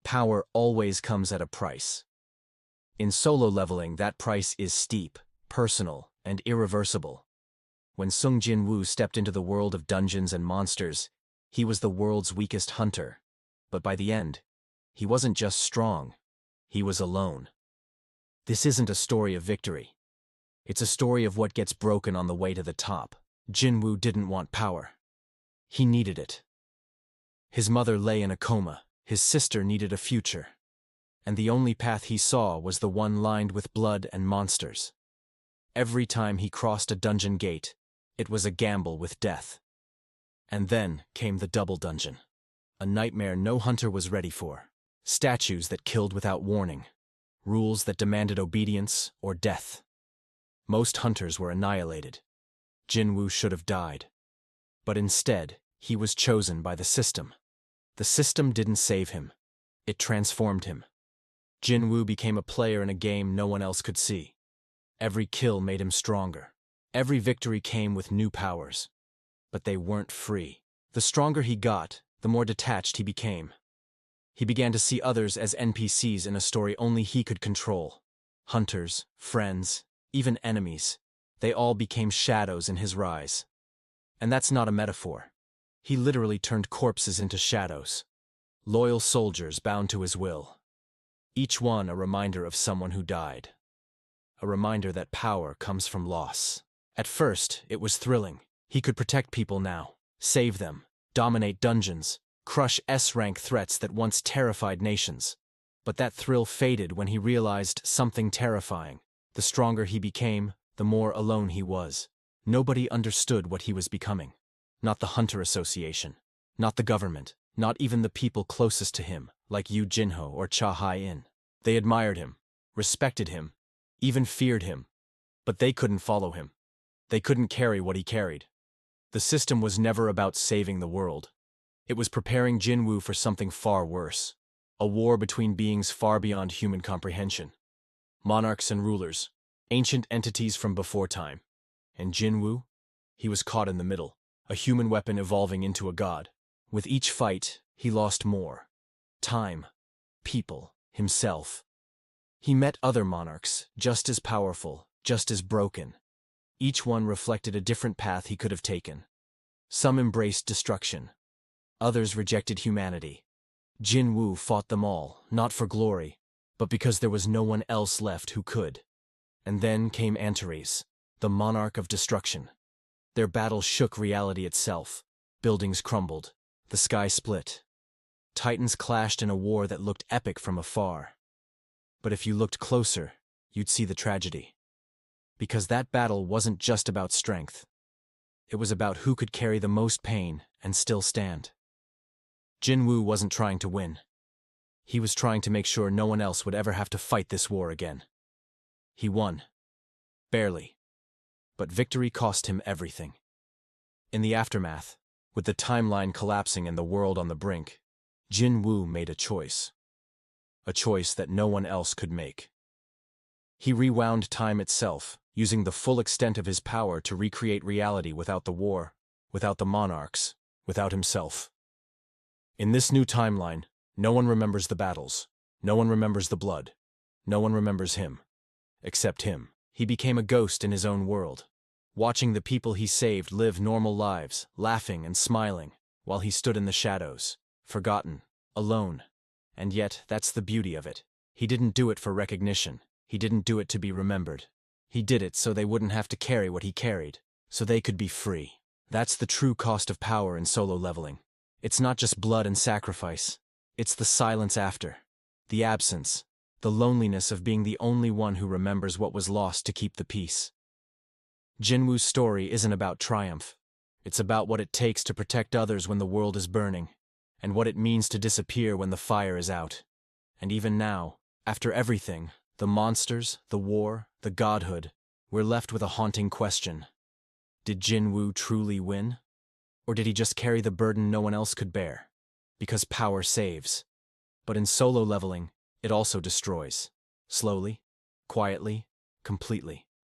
Power always comes at a price. In solo leveling, that price is steep, personal, and irreversible. When Sung Jin-Woo stepped into the world of dungeons and monsters, he was the world's weakest hunter. But by the end, he wasn't just strong, he was alone. This isn't a story of victory. It's a story of what gets broken on the way to the top. Jin-Woo didn't want power. He needed it. His mother lay in a coma, his sister needed a future. And the only path he saw was the one lined with blood and monsters. Every time he crossed a dungeon gate, it was a gamble with death. And then came the double dungeon. A nightmare no hunter was ready for. Statues that killed without warning. Rules that demanded obedience or death. Most hunters were annihilated. Jin-Woo should have died. But instead, he was chosen by the system. The system didn't save him. It transformed him. Jin-Woo became a player in a game no one else could see. Every kill made him stronger. Every victory came with new powers. But they weren't free. The stronger he got, the more detached he became. He began to see others as NPCs in a story only he could control. Hunters, friends, even enemies. They all became shadows in his rise. And that's not a metaphor. He literally turned corpses into shadows. Loyal soldiers bound to his will. Each one a reminder of someone who died. A reminder that power comes from loss. At first, it was thrilling. He could protect people now, save them, dominate dungeons, crush S-rank threats that once terrified nations. But that thrill faded when he realized something terrifying. The stronger he became, the more alone he was. Nobody understood what he was becoming. Not the Hunter Association, not the government, not even the people closest to him, like Yu Jinho or Cha Hai-in. They admired him, respected him, even feared him. But they couldn't follow him. They couldn't carry what he carried. The system was never about saving the world. It was preparing Jin-Woo for something far worse. A war between beings far beyond human comprehension. Monarchs and rulers, ancient entities from before time. And Jin-Woo? He was caught in the middle, a human weapon evolving into a god. With each fight, he lost more. Time, people, himself. He met other monarchs, just as powerful, just as broken. Each one reflected a different path he could have taken. Some embraced destruction. Others rejected humanity. Jin-Woo fought them all, not for glory, but because there was no one else left who could. And then came Antares, the monarch of destruction. Their battle shook reality itself. Buildings crumbled. The sky split. Titans clashed in a war that looked epic from afar. But if you looked closer, you'd see the tragedy. Because that battle wasn't just about strength. It was about who could carry the most pain and still stand. Jin-Woo wasn't trying to win. He was trying to make sure no one else would ever have to fight this war again. He won. Barely. But victory cost him everything. In the aftermath, with the timeline collapsing and the world on the brink, Jin-Woo made a choice. A choice that no one else could make. He rewound time itself, using the full extent of his power to recreate reality without the war, without the monarchs, without himself. In this new timeline, no one remembers the battles, no one remembers the blood, no one remembers him. Except him. He became a ghost in his own world, watching the people he saved live normal lives, laughing and smiling, while he stood in the shadows, forgotten, alone. And yet, that's the beauty of it. He didn't do it for recognition. He didn't do it to be remembered. He did it so they wouldn't have to carry what he carried, so they could be free. That's the true cost of power in solo leveling. It's not just blood and sacrifice. It's the silence after. The absence. The loneliness of being the only one who remembers what was lost to keep the peace. Jin-Woo's story isn't about triumph. It's about what it takes to protect others when the world is burning, and what it means to disappear when the fire is out. And even now, after everything, the monsters, the war, the godhood, we're left with a haunting question. Did Jin-Woo truly win? Or did he just carry the burden no one else could bear? Because power saves. But in solo leveling, it also destroys. Slowly, quietly, completely.